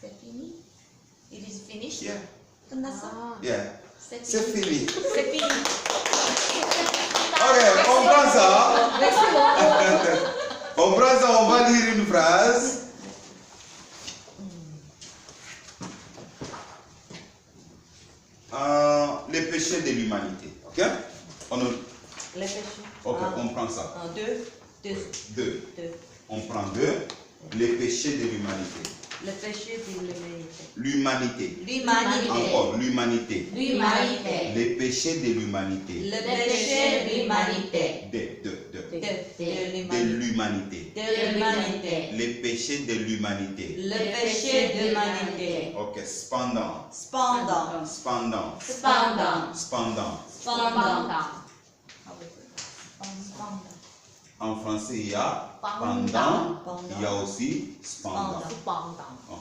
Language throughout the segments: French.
C'est fini? It is finished? Yeah. 끝났어? Yeah. C'est C'est fini. fini. C'est fini. Ok, on prend ça. On prend ça, on va lire une phrase. Les péchés de l'humanité. Ok? Les péchés. Ok, on prend ça. Deux. On prend deux. Les péchés de l'humanité. Le péché de l'humanité. L'humanité. L'humanité. Encore, l'humanité. L'humanité. Les péchés de l'humanité. Le péché de l'humanité. De l'humanité. De l'humanité. Les péchés de l'humanité. Le péché de l'humanité. Ok, cependant. Cependant. Cependant. Cependant. Cependant. Cependant. En français, il y a pendant, il y a aussi cependant. Oh.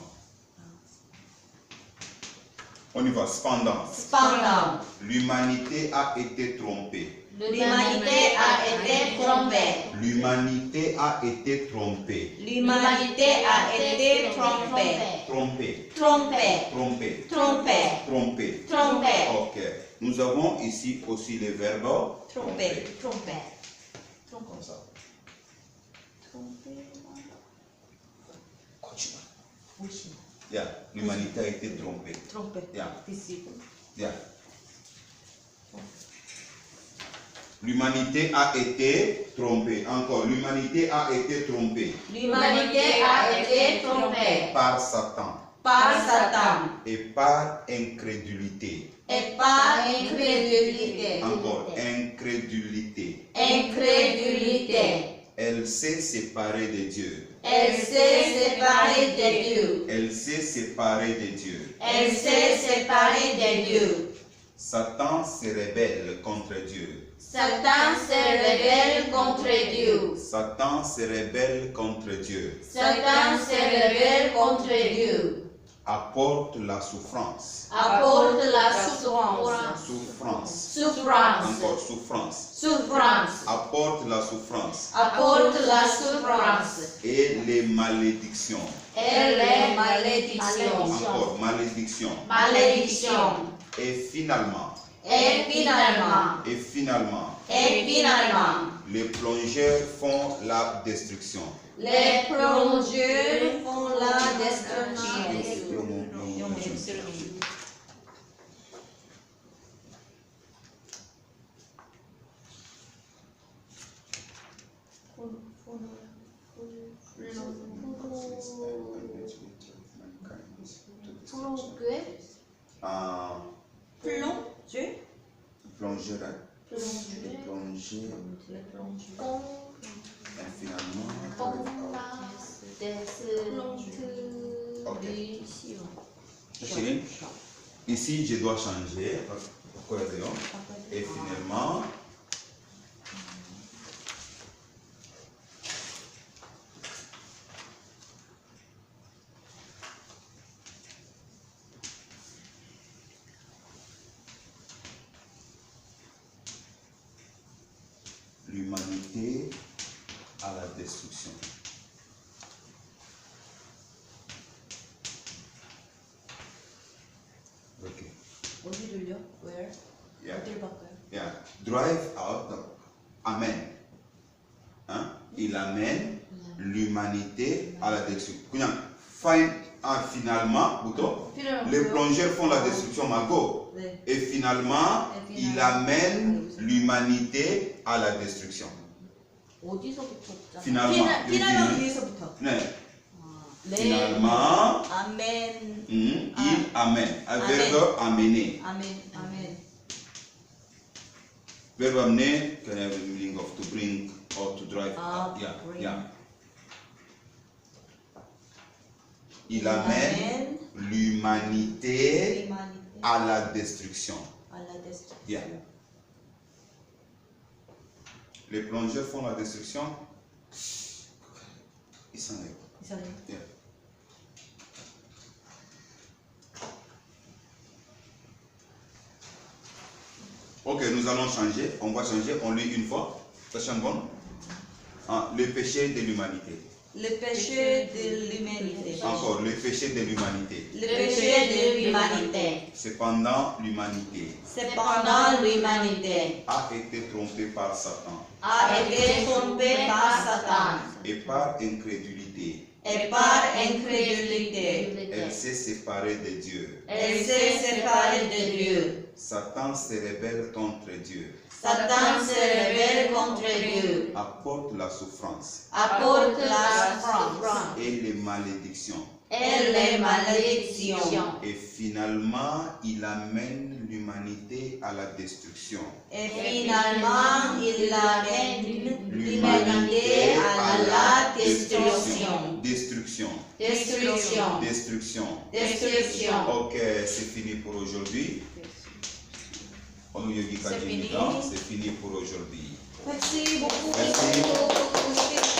On y va, cependant. Cependant. L'humanité a été trompée. L'humanité a été trompée. L'humanité a été trompée. L'humanité a été trompée. Trompée. Trompée. Trompée. Trompée. Trompée. Trompée. Ok. Nous avons ici aussi les verbes Trompée. Trompée. Comme ça. Yeah. L'humanité a été trompée. Trompée. Yeah. Disciple. Yeah. L'humanité a été trompée. Encore, l'humanité a été trompée. L'humanité a été trompée. Par Satan. Par Satan. Et par incrédulité. Et par incrédulité. Encore, incrédulité. Incrédulité. Elle s'est séparée de Dieu. Elle s'est séparée de Dieu. Elle s'est séparée de Dieu. Elle s'est séparée de Dieu. Satan se rebelle contre Dieu. Satan se rebelle contre Dieu. Satan se rebelle contre Dieu. Satan se rebelle contre Dieu. Apporte la souffrance. Apporte la souffrance. Souffrance. Souffrance. Encore souffrance. Souffrance. Apporte la souffrance. Apporte la souffrance. Et les malédictions. Et les malédictions. Encore malédiction. Malédiction. Et finalement. Et finalement. Et finalement. Et finalement. Les plongeurs font la destruction. Les plongeurs font la destruction. Plongeur. Plonger. Et finalement. Ok. Chérie, ici je dois changer. Et finalement. L'humanité à la destruction. Ok. Where? Yeah. Yeah. Drive out. Amen. Hein? Il amène l'humanité à la destruction. Finalement, les plongeurs font la destruction, Margot. Et finalement, il amène l'humanité à la destruction. Finalement. Finalement, Amen. il amène. Un verbe amener. Amen. Verbe amener can have the meaning of to bring or to drive. Bring. Yeah. Il amène l'humanité à la destruction. Yeah. Les plongeurs font la destruction. Ils s'en aillent. Yeah. Ok, nous allons changer. On va changer. On lit une fois. Prochaine bonne. Le péché de l'humanité. Le péché de l'humanité. Encore, le péché de l'humanité. Le péché de l'humanité. Cependant, l'humanité Cependant, l'humanité a été trompée par Satan a été trompée par Satan et par incrédulité, et par incrédulité. elle s'est séparée de Dieu. Elle s'est séparée de Dieu. Satan se rebelle contre Dieu, Satan se rebelle contre Dieu, apporte la souffrance apporte la souffrance et les malédictions. et les malédictions. Et finalement, il amène l'humanité à la destruction. Et finalement, il amène l'humanité à la destruction. Destruction. Destruction. Destruction. Destruction. Ok, c'est fini pour aujourd'hui. C'est fini. C'est fini pour aujourd'hui. Merci beaucoup. Merci.